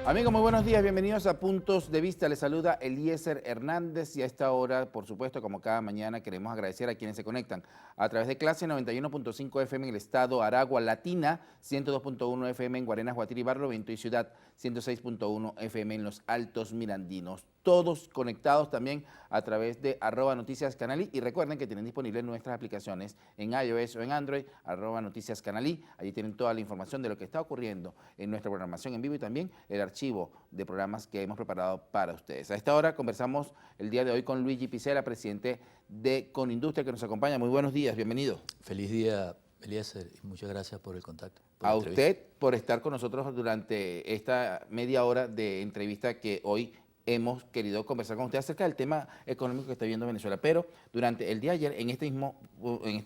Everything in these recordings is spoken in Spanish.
Amigos, muy buenos días, bienvenidos a Puntos de Vista. Les saluda Eliezer Hernández y a esta hora, por supuesto, como cada mañana, queremos agradecer a quienes se conectan a través de Clase 91.5 FM en el estado Aragua Latina, 102.1 FM en Guarenas, Guatire y Barlovento y Ciudad, 106.1 FM en los Altos Mirandinos. Todos conectados también a través de @noticiascanalí y recuerden que tienen disponibles nuestras aplicaciones en iOS o en Android, @noticiascanalí. Allí tienen toda la información de lo que está ocurriendo en nuestra programación en vivo y también el archivo de programas que hemos preparado para ustedes. A esta hora conversamos el día de hoy con Luigi Picela, presidente de Conindustria, que nos acompaña. Muy buenos días, bienvenido. Feliz día, Eliezer, y muchas gracias por el contacto. A usted por estar con nosotros durante esta media hora de entrevista que hoy hemos querido conversar con usted acerca del tema económico que está viviendo Venezuela. Pero durante el día de ayer, en este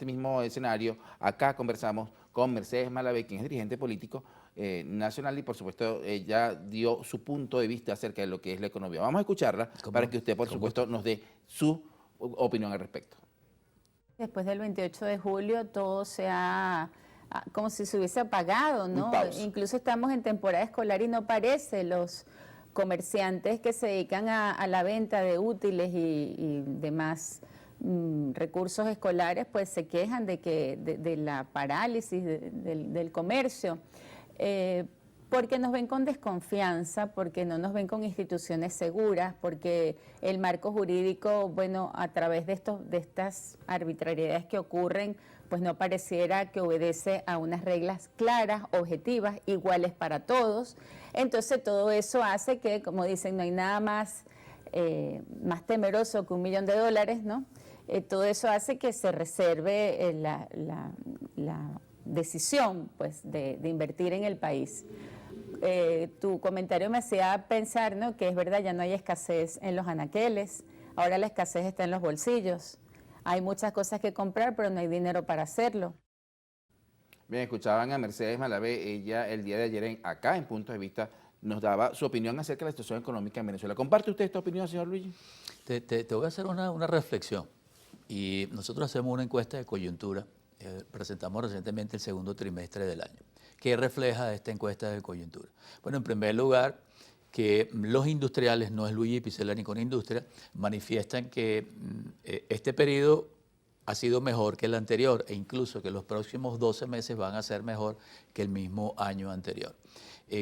mismo escenario, acá conversamos con Mercedes Malavé, quien es dirigente político nacional y por supuesto ella dio su punto de vista acerca de lo que es la economía. Vamos a escucharla para que usted por supuesto nos dé su opinión al respecto. Después del 28 de julio todo se ha como si se hubiese apagado, ¿no? Incluso estamos en temporada escolar y no parece. Los comerciantes que se dedican a la venta de útiles y demás recursos escolares, pues se quejan de la parálisis del comercio, porque nos ven con desconfianza, porque no nos ven con instituciones seguras, porque el marco jurídico, bueno, a través de estas arbitrariedades que ocurren, pues no pareciera que obedece a unas reglas claras, objetivas, iguales para todos. Entonces todo eso hace que, como dicen, no hay nada más temeroso que $1 millón, ¿no? Todo eso hace que se reserve la decisión, pues, de invertir en el país. Tu comentario me hacía pensar, ¿no?, que es verdad, ya no hay escasez en los anaqueles, ahora la escasez está en los bolsillos. Hay muchas cosas que comprar, pero no hay dinero para hacerlo. Bien, escuchaban a Mercedes Malavé, ella el día de ayer acá en Puntos de Vista nos daba su opinión acerca de la situación económica en Venezuela. ¿Comparte usted esta opinión, señor Luigi? Te voy a hacer una reflexión. Y nosotros hacemos una encuesta de coyuntura, presentamos recientemente el segundo trimestre del año. ¿Qué refleja esta encuesta de coyuntura? Bueno, en primer lugar, que los industriales, no es Luigi Picela ni Conindustria, manifiestan que este periodo ha sido mejor que el anterior e incluso que los próximos 12 meses van a ser mejor que el mismo año anterior.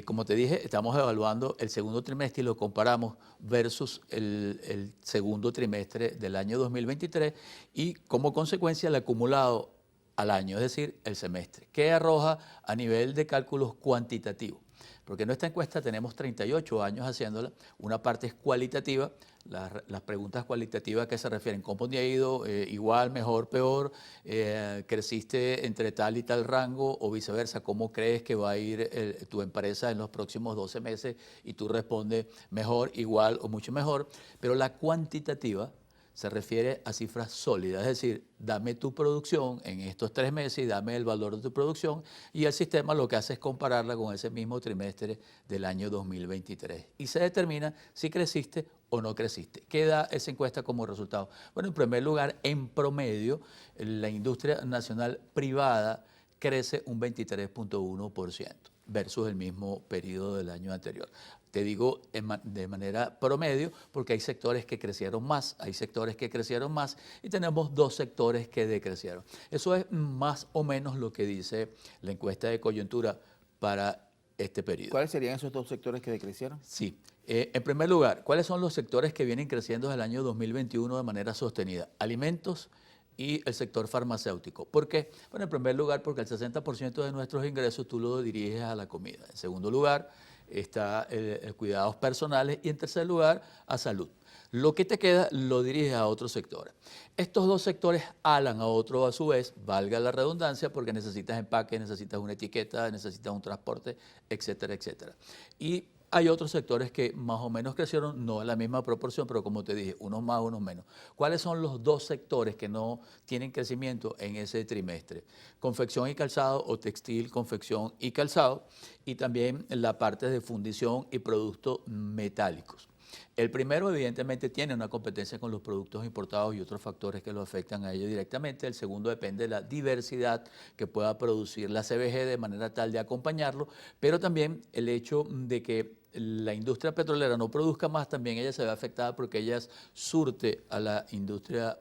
Como te dije, estamos evaluando el segundo trimestre y lo comparamos versus el segundo trimestre del año 2023 y como consecuencia el acumulado al año, es decir, el semestre, que arroja a nivel de cálculos cuantitativos. Porque en esta encuesta tenemos 38 años haciéndola, una parte es cualitativa, las preguntas cualitativas que se refieren, ¿cómo te ha ido? Igual, mejor, peor, creciste entre tal y tal rango o viceversa, ¿cómo crees que va a ir tu empresa en los próximos 12 meses? Y tú respondes mejor, igual o mucho mejor, pero la cuantitativa se refiere a cifras sólidas, es decir, dame tu producción en estos 3 meses y dame el valor de tu producción y el sistema lo que hace es compararla con ese mismo trimestre del año 2023 y se determina si creciste o no creciste. ¿Qué da esa encuesta como resultado? Bueno, en primer lugar, en promedio, la industria nacional privada crece un 23.1% versus el mismo periodo del año anterior. Te digo de manera promedio porque hay sectores que crecieron más, hay sectores que crecieron más y tenemos 2 sectores que decrecieron. Eso es más o menos lo que dice la encuesta de coyuntura para este periodo. ¿Cuáles serían esos 2 sectores que decrecieron? Sí. En primer lugar, ¿cuáles son los sectores que vienen creciendo desde el año 2021 de manera sostenida? Alimentos y el sector farmacéutico. ¿Por qué? Bueno, en primer lugar, porque el 60% de nuestros ingresos tú lo diriges a la comida. En segundo lugar, está el cuidados personales y en tercer lugar, a salud. Lo que te queda lo diriges a otros sectores. Estos 2 sectores alan a otro a su vez, valga la redundancia, porque necesitas empaque, necesitas una etiqueta, necesitas un transporte, etcétera, etcétera. Y hay otros sectores que más o menos crecieron, no en la misma proporción, pero como te dije, unos más, unos menos. ¿Cuáles son los 2 sectores que no tienen crecimiento en ese trimestre? Confección y calzado o textil, confección y calzado, y también la parte de fundición y productos metálicos. El primero, evidentemente, tiene una competencia con los productos importados y otros factores que lo afectan a ellos directamente. El segundo depende de la diversidad que pueda producir la CBG de manera tal de acompañarlo, pero también el hecho de que la industria petrolera no produzca más, también ella se ve afectada porque ella surte a la industria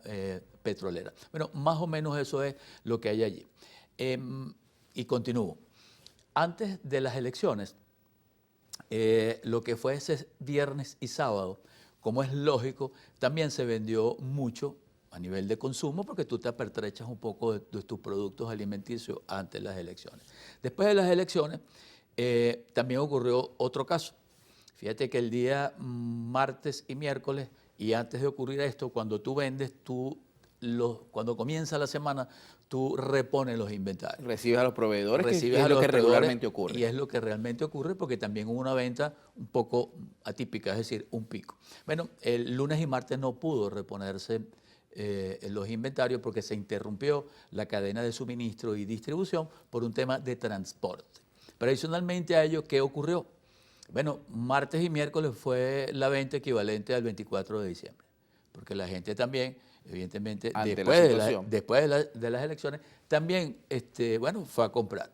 petrolera. Bueno, más o menos eso es lo que hay allí. Y continúo. Antes de las elecciones, lo que fue ese viernes y sábado, como es lógico, también se vendió mucho a nivel de consumo porque tú te apertrechas un poco de tus productos alimenticios antes de las elecciones. Después de las elecciones, también ocurrió otro caso. Fíjate que el día martes y miércoles, y antes de ocurrir esto, cuando tú vendes, cuando comienza la semana, tú repones los inventarios. Recibes a los proveedores, Recibes que es a lo los que regularmente proveedores, ocurre. y es lo que realmente ocurre porque también hubo una venta un poco atípica, es decir, un pico. Bueno, el lunes y martes no pudo reponerse los inventarios porque se interrumpió la cadena de suministro y distribución por un tema de transporte. Pero adicionalmente a ello, ¿qué ocurrió? Bueno, martes y miércoles fue la venta equivalente al 24 de diciembre, porque la gente también, evidentemente, después de las elecciones, también bueno, fue a comprar.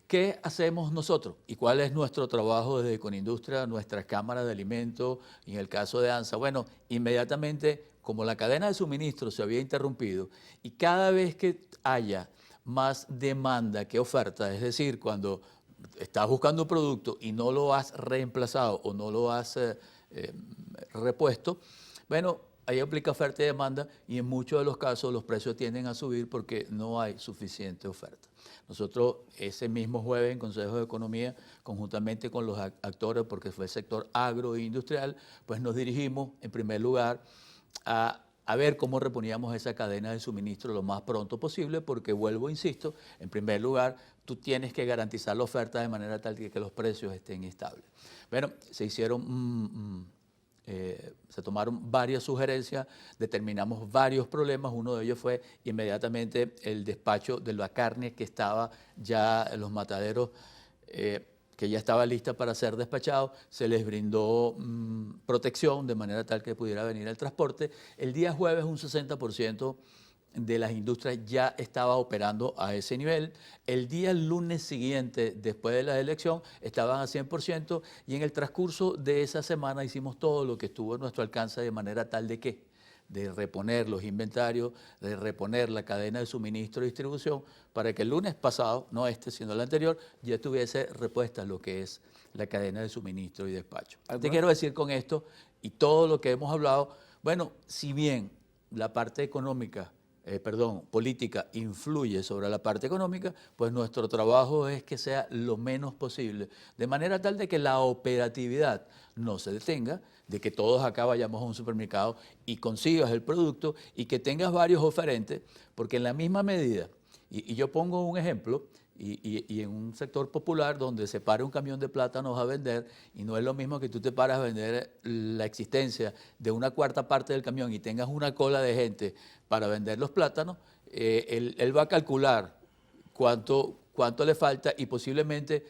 ¿Qué hacemos nosotros? ¿Y cuál es nuestro trabajo desde Econindustria, nuestras cámaras de alimentos, y en el caso de ANSA? Bueno, inmediatamente, como la cadena de suministro se había interrumpido, y cada vez que haya más demanda que oferta, es decir, cuando estás buscando un producto y no lo has reemplazado o no lo has repuesto, bueno, ahí aplica oferta y demanda y en muchos de los casos los precios tienden a subir porque no hay suficiente oferta. Nosotros ese mismo jueves en Consejo de Economía, conjuntamente con los actores, porque fue el sector agro e industrial, pues nos dirigimos en primer lugar a ver cómo reponíamos esa cadena de suministro lo más pronto posible, porque vuelvo, insisto, en primer lugar, tú tienes que garantizar la oferta de manera tal que los precios estén estables. Bueno, se tomaron varias sugerencias, determinamos varios problemas, uno de ellos fue inmediatamente el despacho de la carne que estaba ya en los mataderos, que ya estaba lista para ser despachado, se les brindó protección de manera tal que pudiera venir el transporte. El día jueves un 60% de las industrias ya estaba operando a ese nivel. El día lunes siguiente, después de la elección, estaban a 100% y en el transcurso de esa semana hicimos todo lo que estuvo a nuestro alcance de manera tal de reponer los inventarios, de reponer la cadena de suministro y distribución para que el lunes pasado, no sino el anterior, ya estuviese repuesta lo que es la cadena de suministro y despacho. Te quiero decir con esto y todo lo que hemos hablado, bueno, si bien la parte económica, política influye sobre la parte económica, pues nuestro trabajo es que sea lo menos posible, de manera tal de que la operatividad no se detenga, de que todos acá vayamos a un supermercado y consigas el producto y que tengas varios oferentes, porque en la misma medida, y yo pongo un ejemplo, y en un sector popular donde se para un camión de plátanos a vender y no es lo mismo que tú te paras a vender la existencia de una cuarta parte del camión y tengas una cola de gente para vender los plátanos, él va a calcular cuánto le falta y posiblemente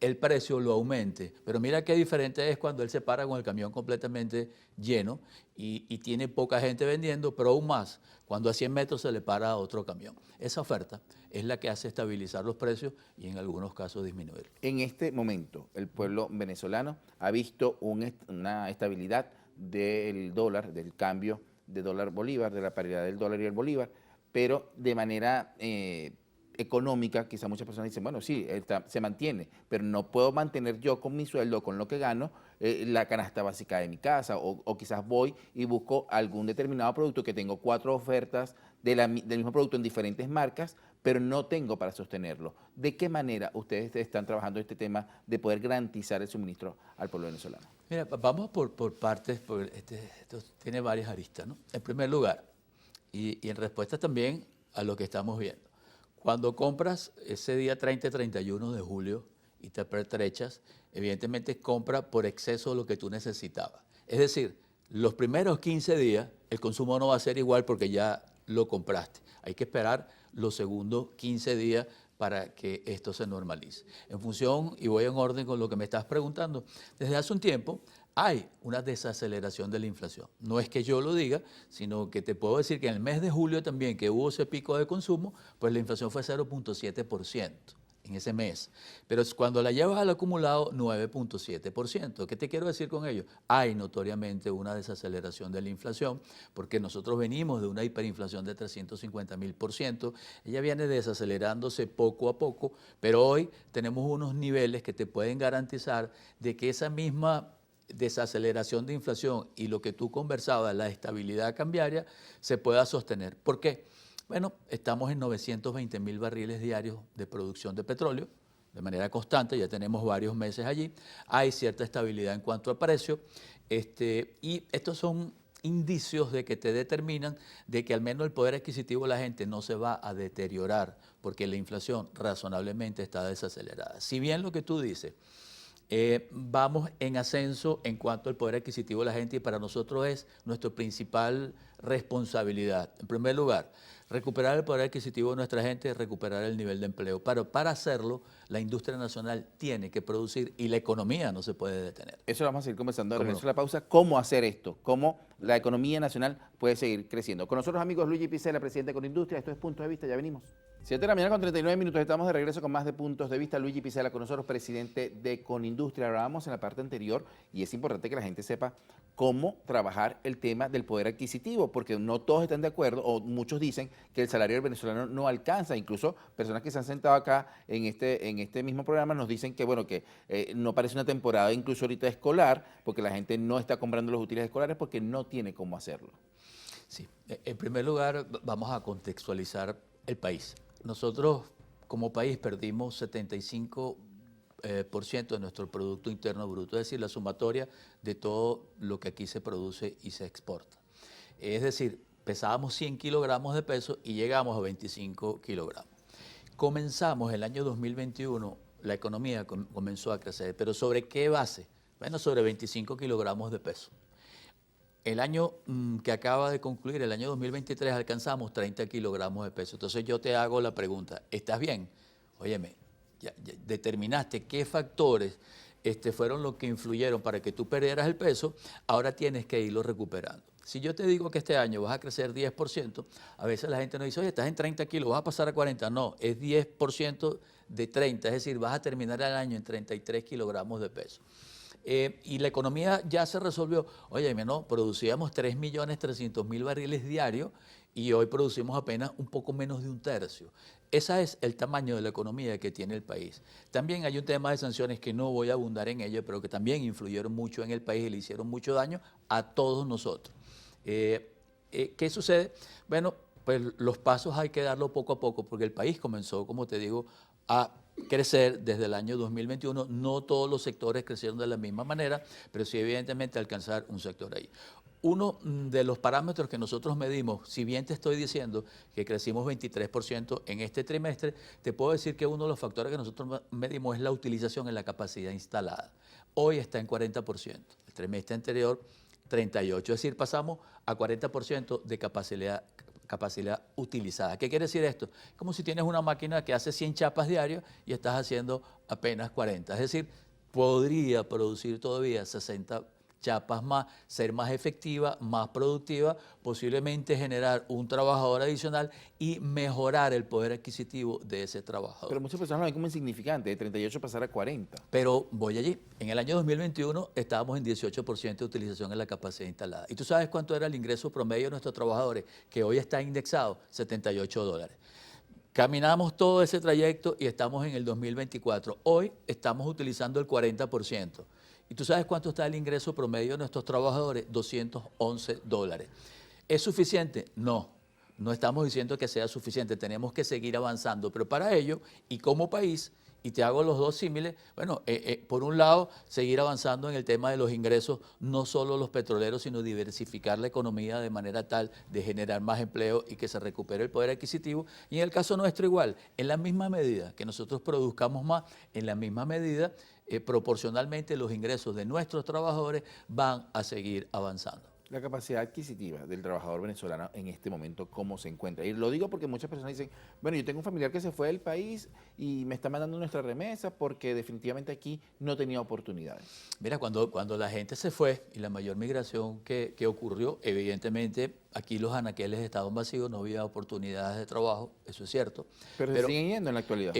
el precio lo aumente. Pero mira qué diferente es cuando él se para con el camión completamente lleno y tiene poca gente vendiendo, pero aún más cuando a 100 metros se le para otro camión. Esa oferta es la que hace estabilizar los precios y en algunos casos disminuir. En este momento, el pueblo venezolano ha visto una estabilidad del dólar, del cambio de dólar-bolívar, de la paridad del dólar y el bolívar, pero de manera económica, quizá muchas personas dicen, bueno, sí, se mantiene, pero no puedo mantener yo con mi sueldo, con lo que gano, la canasta básica de mi casa, o quizás voy y busco algún determinado producto que tengo 4 ofertas del mismo producto en diferentes marcas, pero no tengo para sostenerlo. ¿De qué manera ustedes están trabajando este tema de poder garantizar el suministro al pueblo venezolano? Mira, vamos por partes, porque esto tiene varias aristas, ¿no? En primer lugar, y en respuesta también a lo que estamos viendo, cuando compras ese día 30 y 31 de julio y te pertrechas, evidentemente compra por exceso de lo que tú necesitabas. Es decir, los primeros 15 días el consumo no va a ser igual porque ya lo compraste. Hay que esperar los segundos 15 días para que esto se normalice. En función, y voy en orden con lo que me estás preguntando, desde hace un tiempo hay una desaceleración de la inflación. No es que yo lo diga, sino que te puedo decir que en el mes de julio también, que hubo ese pico de consumo, pues la inflación fue 0.7%. en ese mes. Pero cuando la llevas al acumulado, 9.7%. ¿Qué te quiero decir con ello? Hay notoriamente una desaceleración de la inflación, porque nosotros venimos de una hiperinflación de 350.000%. Ella viene desacelerándose poco a poco, pero hoy tenemos unos niveles que te pueden garantizar de que esa misma desaceleración de inflación y lo que tú conversabas, la estabilidad cambiaria, se pueda sostener. ¿Por qué? Bueno, estamos en 920.000 barriles diarios de producción de petróleo, de manera constante, ya tenemos varios meses allí. Hay cierta estabilidad en cuanto a precio, y estos son indicios de que te determinan de que al menos el poder adquisitivo de la gente no se va a deteriorar, porque la inflación razonablemente está desacelerada. Si bien lo que tú dices, vamos en ascenso en cuanto al poder adquisitivo de la gente, y para nosotros es nuestra principal responsabilidad. En primer lugar, recuperar el poder adquisitivo de nuestra gente, recuperar el nivel de empleo. Pero para hacerlo, la industria nacional tiene que producir y la economía no se puede detener. Eso lo vamos a seguir conversando. Regreso a la pausa. ¿Cómo hacer esto? ¿Cómo la economía nacional puede seguir creciendo? Con nosotros, amigos, Luigi Picela, presidente de Conindustria. Esto es Puntos de Vista. Ya venimos. 7 de la mañana con 39 minutos. Estamos de regreso con más de Puntos de Vista. Luigi Picela con nosotros, presidente de Conindustria. Hablábamos en la parte anterior y es importante que la gente sepa cómo trabajar el tema del poder adquisitivo, porque no todos están de acuerdo, o muchos dicen que el salario del venezolano no alcanza. Incluso personas que se han sentado acá en este mismo programa nos dicen que, bueno, que no parece una temporada incluso ahorita escolar, porque la gente no está comprando los útiles escolares porque no tiene cómo hacerlo. Sí, en primer lugar vamos a contextualizar el país. Nosotros como país perdimos 75% de nuestro Producto Interno Bruto, es decir, la sumatoria de todo lo que aquí se produce y se exporta. Es decir, pesábamos 100 kilogramos de peso y llegamos a 25 kilogramos. Comenzamos el año 2021, la economía comenzó a crecer, pero ¿sobre qué base? Bueno, sobre 25 kilogramos de peso. El año que acaba de concluir, el año 2023, alcanzamos 30 kilogramos de peso. Entonces yo te hago la pregunta, ¿estás bien? Óyeme, ya determinaste qué factores fueron los que influyeron para que tú perdieras el peso, ahora tienes que irlo recuperando. Si yo te digo que este año vas a crecer 10%, a veces la gente nos dice, oye, estás en 30 kilos, vas a pasar a 40. No, es 10% de 30, es decir, vas a terminar el año en 33 kilogramos de peso. Y la economía ya se resolvió. Oye, no, producíamos 3.300.000 barriles diarios y hoy producimos apenas un poco menos de un tercio. Ese es el tamaño de la economía que tiene el país. También hay un tema de sanciones que no voy a abundar en ello, pero que también influyeron mucho en el país y le hicieron mucho daño a todos nosotros. ¿Qué sucede? Bueno, pues los pasos hay que darlo poco a poco, porque el país comenzó, como te digo, a crecer desde el año 2021. No todos los sectores crecieron de la misma manera, pero sí evidentemente alcanzar un sector ahí. Uno de los parámetros que nosotros medimos, si bien te estoy diciendo que crecimos 23% en este trimestre, te puedo decir que uno de los factores que nosotros medimos es la utilización en la capacidad instalada. Hoy está en 40%, el trimestre anterior 38%, es decir, pasamos a 40% de capacidad utilizada. ¿Qué quiere decir esto? Como si tienes una máquina que hace 100 chapas diarias y estás haciendo apenas 40. Es decir, podría producir todavía 60 chapas más, ser más efectiva, más productiva, posiblemente generar un trabajador adicional y mejorar el poder adquisitivo de ese trabajador. Pero muchas personas lo ven como insignificante, de 38 pasar a 40. Pero voy allí. En el año 2021 estábamos en 18% de utilización en la capacidad instalada. ¿Y tú sabes cuánto era el ingreso promedio de nuestros trabajadores? Que hoy está indexado, $78. Caminamos todo ese trayecto y estamos en el 2024. Hoy estamos utilizando el 40%. ¿Y tú sabes cuánto está el ingreso promedio de nuestros trabajadores? $211. ¿Es suficiente? No, no estamos diciendo que sea suficiente, tenemos que seguir avanzando, pero para ello, y como país, y te hago los dos símiles, bueno, por un lado, seguir avanzando en el tema de los ingresos, no solo los petroleros, sino diversificar la economía de manera tal de generar más empleo y que se recupere el poder adquisitivo. Y en el caso nuestro igual, en la misma medida que nosotros produzcamos más, en la misma medida, proporcionalmente los ingresos de nuestros trabajadores van a seguir avanzando. La capacidad adquisitiva del trabajador venezolano en este momento, ¿cómo se encuentra? Y lo digo porque muchas personas dicen, bueno, yo tengo un familiar que se fue del país y me está mandando nuestra remesa porque definitivamente aquí no tenía oportunidades. Mira, cuando la gente se fue y la mayor migración que ocurrió, evidentemente aquí los anaqueles estaban vacíos, no había oportunidades de trabajo, eso es cierto. Pero se siguen yendo en la actualidad.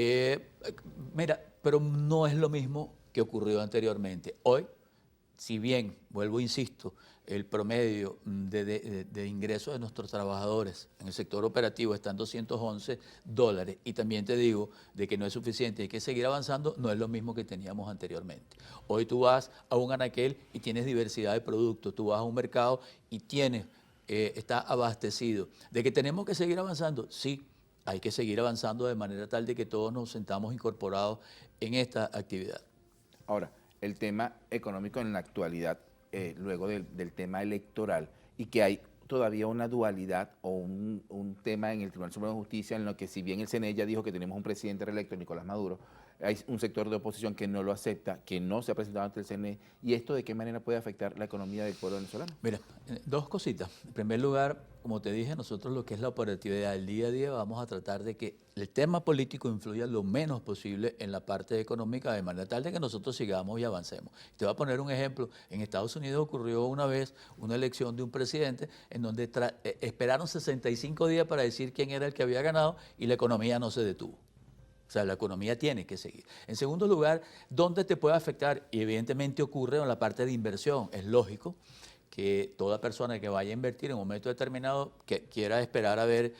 Mira, pero no es lo mismo que ocurrió anteriormente. Hoy, si bien, vuelvo, insisto, el promedio de ingresos de nuestros trabajadores en el sector operativo está en $211, y también te digo de que no es suficiente, hay que seguir avanzando, no es lo mismo que teníamos anteriormente. Hoy tú vas a un anaquel y tienes diversidad de productos, tú vas a un mercado y está abastecido. ¿De que tenemos que seguir avanzando? Sí, hay que seguir avanzando de manera tal de que todos nos sentamos incorporados en esta actividad. Ahora, el tema económico en la actualidad, luego del tema electoral, y que hay todavía una dualidad o un tema en el Tribunal Supremo de Justicia en lo que, si bien el CNE ya dijo que tenemos un presidente reelecto, Nicolás Maduro, hay un sector de oposición que no lo acepta, que no se ha presentado ante el CNE, y esto de qué manera puede afectar la economía del pueblo venezolano. Mira, dos cositas. En primer lugar, como te dije, nosotros lo que es la operatividad del día a día vamos a tratar de que el tema político influya lo menos posible en la parte económica, de manera tal de que nosotros sigamos y avancemos. Te voy a poner un ejemplo. En Estados Unidos ocurrió una vez una elección de un presidente en donde esperaron 65 días para decir quién era el que había ganado y la economía no se detuvo. O sea, la economía tiene que seguir. En segundo lugar, ¿dónde te puede afectar? Y evidentemente ocurre en la parte de inversión. Es lógico que toda persona que vaya a invertir en un momento determinado que quiera esperar a ver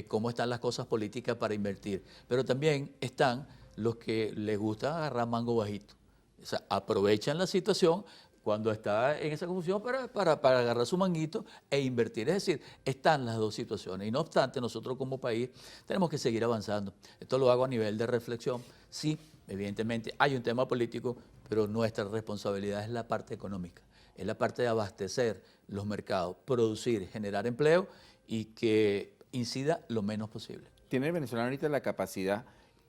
cómo están las cosas políticas para invertir. Pero también están los que les gusta agarrar mango bajito. O sea, aprovechan la situación cuando está en esa confusión para agarrar su manguito e invertir. Es decir, están las dos situaciones. Y no obstante, nosotros como país tenemos que seguir avanzando. Esto lo hago a nivel de reflexión. Sí, evidentemente hay un tema político, pero nuestra responsabilidad es la parte económica. Es la parte de abastecer los mercados, producir, generar empleo y que incida lo menos posible. ¿Tiene el venezolano ahorita la capacidad,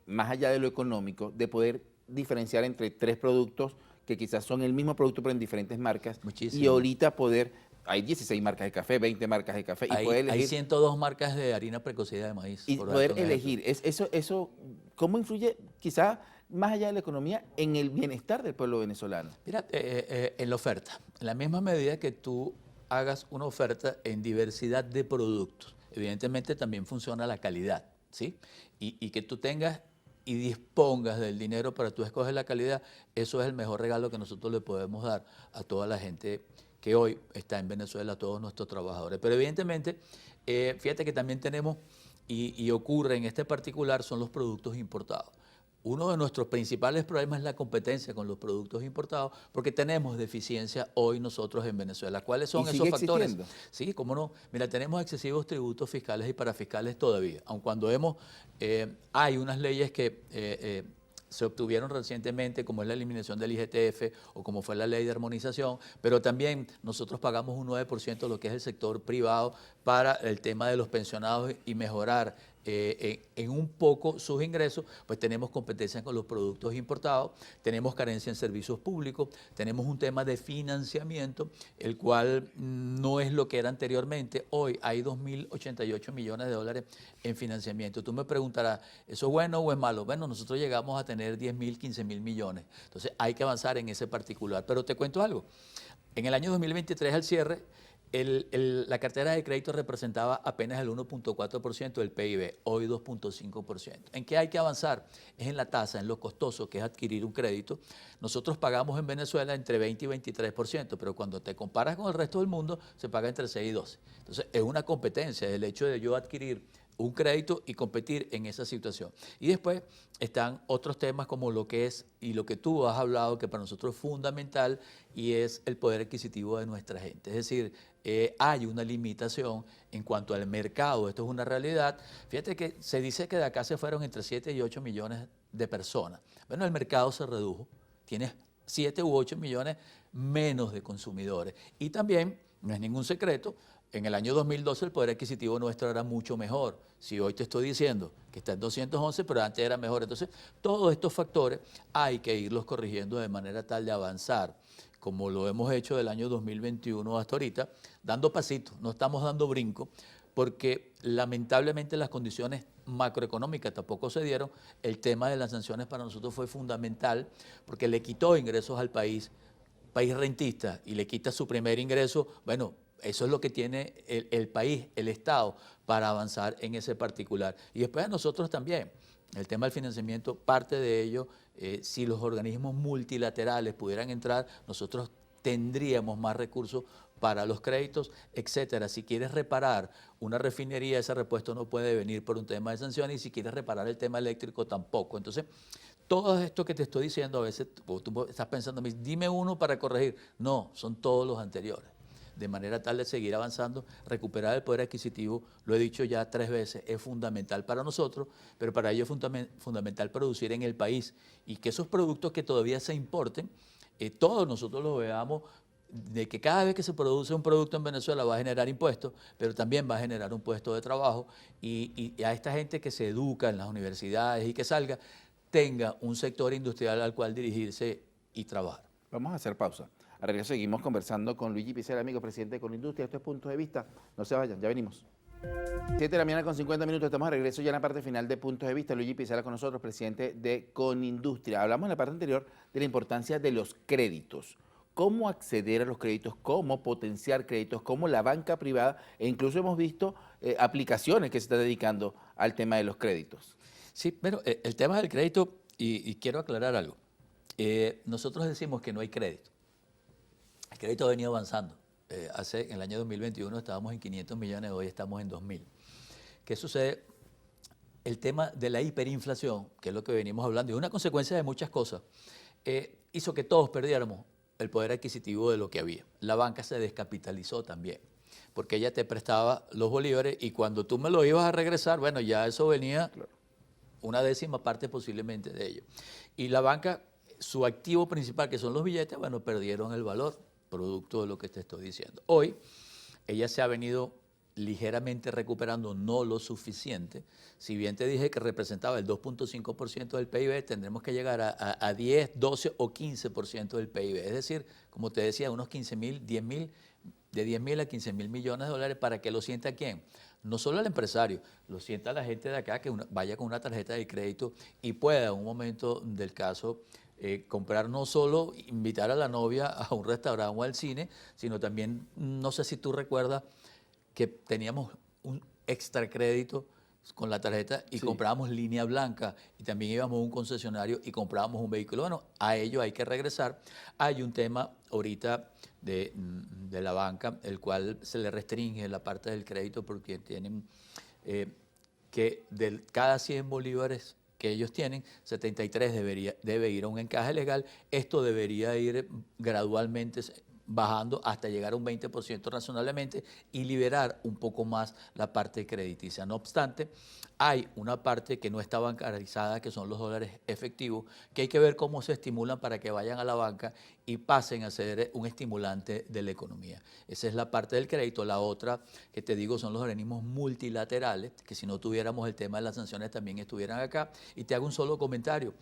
más allá de lo económico, de poder diferenciar entre tres productos que quizás son el mismo producto pero en diferentes marcas? Muchísimo. Y ahorita hay 16 marcas de café, 20 marcas de café, y poder elegir. Hay 102 marcas de harina precocida de maíz. Y poder elegir. Eso, ¿cómo influye quizás más allá de la economía en el bienestar del pueblo venezolano? Mira, en la oferta, en la misma medida que tú hagas una oferta en diversidad de productos, evidentemente también funciona la calidad, ¿sí? Y que tú tengas y dispongas del dinero para tú escoger la calidad, eso es el mejor regalo que nosotros le podemos dar a toda la gente que hoy está en Venezuela, a todos nuestros trabajadores. Pero evidentemente, fíjate que también tenemos, y ocurre en este particular, son los productos importados. Uno de nuestros principales problemas es la competencia con los productos importados, porque tenemos deficiencia hoy nosotros en Venezuela. ¿Cuáles son esos factores? Sí, cómo no. Mira, tenemos excesivos tributos fiscales y parafiscales todavía, aun cuando hay unas leyes que se obtuvieron recientemente, como es la eliminación del IGTF o como fue la ley de armonización, pero también nosotros pagamos un 9% de lo que es el sector privado para el tema de los pensionados y mejorar en un poco sus ingresos. Pues tenemos competencia con los productos importados, tenemos carencia en servicios públicos, tenemos un tema de financiamiento, el cual no es lo que era anteriormente. Hoy hay 2.088 millones de dólares en financiamiento. Tú me preguntarás, ¿eso es bueno o es malo? Bueno, nosotros llegamos a tener 10.000, 15.000 millones. Entonces hay que avanzar en ese particular. Pero te cuento algo. En el año 2023, al cierre, la cartera de crédito representaba apenas el 1.4% del PIB, hoy 2.5%. ¿En qué hay que avanzar? Es en la tasa, en lo costoso que es adquirir un crédito. Nosotros pagamos en Venezuela entre 20 y 23%, pero cuando te comparas con el resto del mundo, se paga entre 6 y 12. Entonces, es una competencia el hecho de yo adquirir un crédito y competir en esa situación. Y después están otros temas como lo que es, y lo que tú has hablado, que para nosotros es fundamental, y es el poder adquisitivo de nuestra gente. Es decir, hay una limitación en cuanto al mercado, esto es una realidad. Fíjate que se dice que de acá se fueron entre 7 y 8 millones de personas. Bueno, el mercado se redujo, tienes 7 u 8 millones menos de consumidores. Y también, no es ningún secreto, en el año 2012 el poder adquisitivo nuestro era mucho mejor. Si hoy te estoy diciendo que está en 211, pero antes era mejor. Entonces, todos estos factores hay que irlos corrigiendo de manera tal de avanzar como lo hemos hecho del año 2021 hasta ahorita, dando pasitos, no estamos dando brinco, porque lamentablemente las condiciones macroeconómicas tampoco se dieron. El tema de las sanciones para nosotros fue fundamental, porque le quitó ingresos al país rentista, y le quita su primer ingreso. Bueno, eso es lo que tiene el país, el Estado, para avanzar en ese particular. Y después a nosotros también. El tema del financiamiento, parte de ello, si los organismos multilaterales pudieran entrar, nosotros tendríamos más recursos para los créditos, etcétera. Si quieres reparar una refinería, ese repuesto no puede venir por un tema de sanciones, y si quieres reparar el tema eléctrico tampoco. Entonces, todo esto que te estoy diciendo, a veces tú estás pensando, dime uno para corregir. No, son todos los anteriores. De manera tal de seguir avanzando, recuperar el poder adquisitivo, lo he dicho ya 3 veces, es fundamental para nosotros, pero para ello es fundamental producir en el país, y que esos productos que todavía se importen, todos nosotros los veamos, de que cada vez que se produce un producto en Venezuela va a generar impuestos, pero también va a generar un puesto de trabajo, y a esta gente que se educa en las universidades y que salga, tenga un sector industrial al cual dirigirse y trabajar. Vamos a hacer pausa. A regreso seguimos conversando con Luigi Picela, amigo presidente de Colindustria. Esto es Puntos de Vista. No se vayan, ya venimos. 7 de la mañana con 50 minutos, estamos de regreso ya en la parte final de Puntos de Vista. Luigi Picela con nosotros, presidente de Colindustria. Hablamos en la parte anterior de la importancia de los créditos. Cómo acceder a los créditos, cómo potenciar créditos, cómo la banca privada, e incluso hemos visto aplicaciones que se están dedicando al tema de los créditos. Sí, pero el tema del crédito, y quiero aclarar algo. Nosotros decimos que no hay crédito. El crédito ha venido avanzando. En el año 2021 estábamos en 500 millones, hoy estamos en 2.000. ¿Qué sucede? El tema de la hiperinflación, que es lo que venimos hablando, y es una consecuencia de muchas cosas, hizo que todos perdiéramos el poder adquisitivo de lo que había. La banca se descapitalizó también, porque ella te prestaba los bolívares, y cuando tú me los ibas a regresar, bueno, ya eso venía una décima parte posiblemente de ello. Y la banca, su activo principal, que son los billetes, bueno, perdieron el valor, producto de lo que te estoy diciendo. Hoy, ella se ha venido ligeramente recuperando, no lo suficiente. Si bien te dije que representaba el 2.5% del PIB, tendremos que llegar a 10, 12 o 15% del PIB. Es decir, como te decía, unos 15.000, 10.000, de 10.000 a 15.000 millones de dólares, para que lo sienta ¿quién? No solo el empresario, lo sienta la gente de acá que vaya con una tarjeta de crédito y pueda en un momento del caso comprar, no solo invitar a la novia a un restaurante o al cine, sino también, no sé si tú recuerdas, que teníamos un extra crédito con la tarjeta y comprábamos línea blanca, y también íbamos a un concesionario y comprábamos un vehículo. Bueno, a ello hay que regresar. Hay un tema ahorita de la banca, el cual se le restringe la parte del crédito, porque tienen que de cada 100 bolívares que ellos tienen, 73 debe ir a un encaje legal. Esto debería ir gradualmente bajando hasta llegar a un 20% razonablemente y liberar un poco más la parte crediticia. No obstante, hay una parte que no está bancarizada, que son los dólares efectivos, que hay que ver cómo se estimulan para que vayan a la banca y pasen a ser un estimulante de la economía. Esa es la parte del crédito. La otra que te digo son los organismos multilaterales, que si no tuviéramos el tema de las sanciones también estuvieran acá. Y te hago un solo comentario.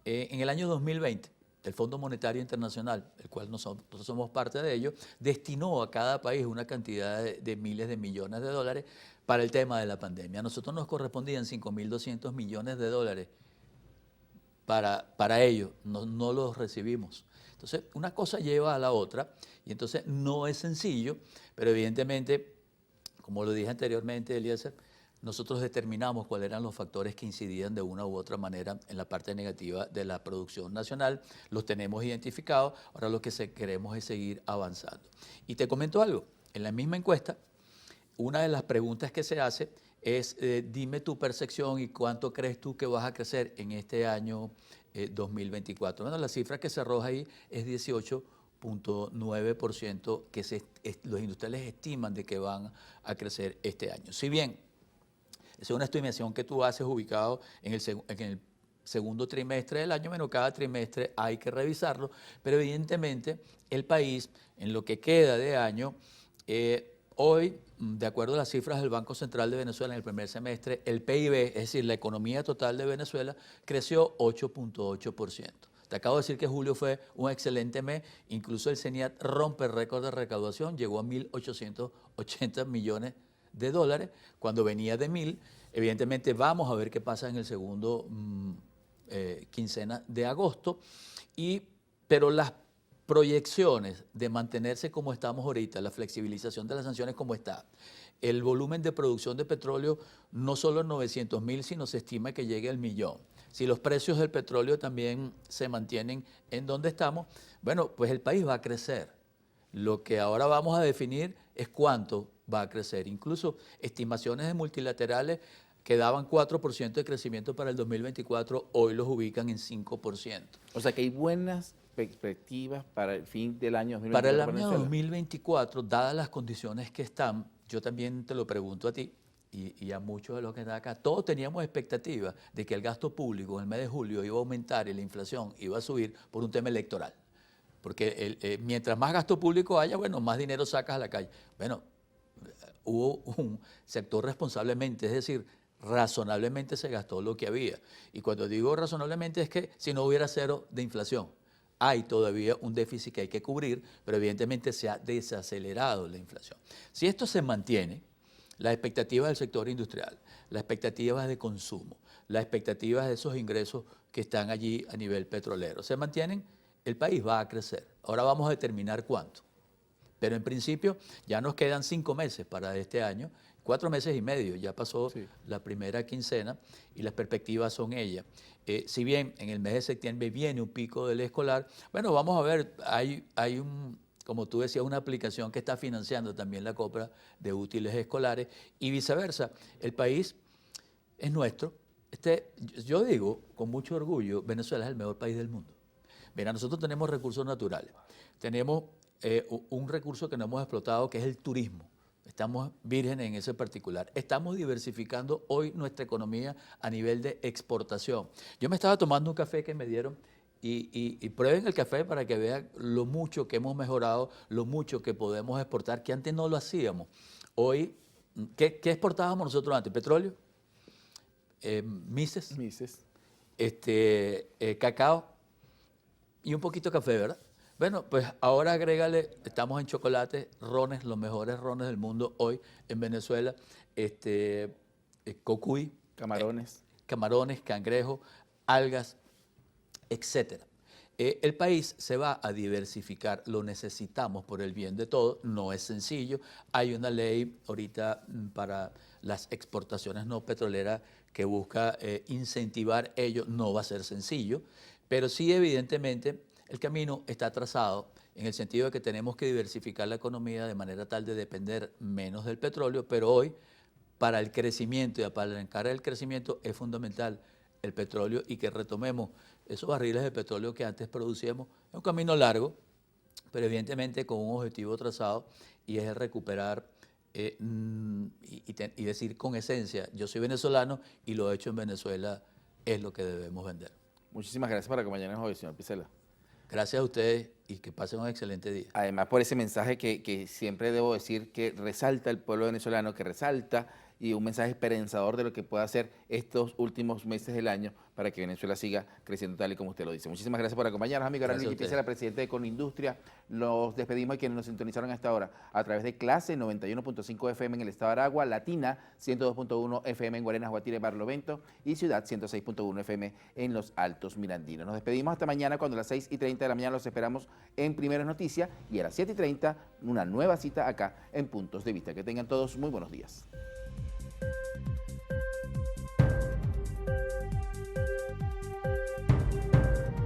En el año 2020, el Fondo Monetario Internacional, el cual nosotros somos parte de ello, destinó a cada país una cantidad de miles de millones de dólares para el tema de la pandemia. A nosotros nos correspondían 5.200 millones de dólares para ello, no los recibimos. Entonces, una cosa lleva a la otra, y entonces no es sencillo, pero evidentemente, como lo dije anteriormente, Eliezer, nosotros determinamos cuáles eran los factores que incidían de una u otra manera en la parte negativa de la producción nacional. Los tenemos identificados, ahora lo que queremos es seguir avanzando. Y te comento algo, en la misma encuesta, una de las preguntas que se hace es, dime tu percepción y cuánto crees tú que vas a crecer en este año 2024. Bueno, la cifra que se arroja ahí es 18.9% que los industriales estiman de que van a crecer este año. Si bien esa es una estimación que tú haces ubicado en el segundo trimestre del año, bueno, cada trimestre hay que revisarlo, pero evidentemente el país, en lo que queda de año, hoy, de acuerdo a las cifras del Banco Central de Venezuela en el primer semestre, el PIB, es decir, la economía total de Venezuela, creció 8.8%. Te acabo de decir que julio fue un excelente mes, incluso el CENIAT rompe el récord de recaudación, llegó a 1.880 millones de dólares, cuando venía de 1.000. Evidentemente vamos a ver qué pasa en el segundo quincena de agosto, pero las proyecciones de mantenerse como estamos ahorita, la flexibilización de las sanciones como está, el volumen de producción de petróleo no solo en 900.000, sino se estima que llegue al 1.000.000. Si los precios del petróleo también se mantienen en donde estamos, bueno, pues el país va a crecer. Lo que ahora vamos a definir es cuánto va a crecer. Incluso estimaciones de multilaterales que daban 4% de crecimiento para el 2024, hoy los ubican en 5%. O sea que hay buenas perspectivas para el fin del año 2024. Para el año 2024, dadas las condiciones que están, yo también te lo pregunto a ti y a muchos de los que están acá, todos teníamos expectativas de que el gasto público en el mes de julio iba a aumentar y la inflación iba a subir por un tema electoral. Porque mientras más gasto público haya, bueno, más dinero sacas a la calle. Bueno, hubo un sector responsablemente, es decir, razonablemente se gastó lo que había. Y cuando digo razonablemente es que si no hubiera cero de inflación, hay todavía un déficit que hay que cubrir, pero evidentemente se ha desacelerado la inflación. Si esto se mantiene, las expectativas del sector industrial, las expectativas de consumo, las expectativas de esos ingresos que están allí a nivel petrolero se mantienen, el país va a crecer. Ahora vamos a determinar cuánto. Pero en principio ya nos quedan 5 meses para este año, 4 meses y medio, ya pasó la primera quincena y las perspectivas son ellas. Si bien en el mes de septiembre viene un pico del escolar, bueno, vamos a ver, hay como tú decías, una aplicación que está financiando también la compra de útiles escolares y viceversa. El país es nuestro. Yo digo con mucho orgullo, Venezuela es el mejor país del mundo. Mira, nosotros tenemos recursos naturales, tenemos un recurso que no hemos explotado que es el turismo. Estamos vírgenes en ese particular. Estamos diversificando hoy nuestra economía a nivel de exportación. Yo me estaba tomando un café que me dieron y prueben el café para que vean lo mucho que hemos mejorado, lo mucho que podemos exportar, que antes no lo hacíamos. Hoy, ¿qué exportábamos nosotros antes? ¿Petróleo? Mises. Cacao y un poquito de café, ¿verdad? Bueno, pues ahora agrégale, estamos en chocolate, rones, los mejores rones del mundo hoy en Venezuela, cocuy, camarones, cangrejos, algas, etcétera. El país se va a diversificar, lo necesitamos por el bien de todos, no es sencillo. Hay una ley ahorita para las exportaciones no petroleras que busca incentivar ello, no va a ser sencillo, pero sí evidentemente el camino está trazado en el sentido de que tenemos que diversificar la economía de manera tal de depender menos del petróleo, pero hoy para el crecimiento y apalancar el crecimiento es fundamental el petróleo y que retomemos esos barriles de petróleo que antes producíamos. Es un camino largo, pero evidentemente con un objetivo trazado y es el recuperar y decir con esencia, yo soy venezolano y lo hecho en Venezuela es lo que debemos vender. Muchísimas gracias por acompañarnos hoy, señor Picela. Gracias a ustedes y que pasen un excelente día. Además, por ese mensaje que siempre debo decir que resalta el pueblo venezolano, que resalta y un mensaje esperanzador de lo que pueda hacer estos últimos meses del año para que Venezuela siga creciendo tal y como usted lo dice. Muchísimas gracias por acompañarnos, amigo. Ahora Nicky Picela, presidente de Conindustria. Los despedimos a quienes nos sintonizaron hasta ahora a través de Clase 91.5 FM en el estado de Aragua, Latina 102.1 FM en Guarenas, Guatire, Barlovento y Ciudad 106.1 FM en los Altos Mirandinos. Nos despedimos hasta mañana cuando a las 6:30 de la mañana los esperamos en Primeras Noticias y a las 7:30 una nueva cita acá en Puntos de Vista. Que tengan todos muy buenos días.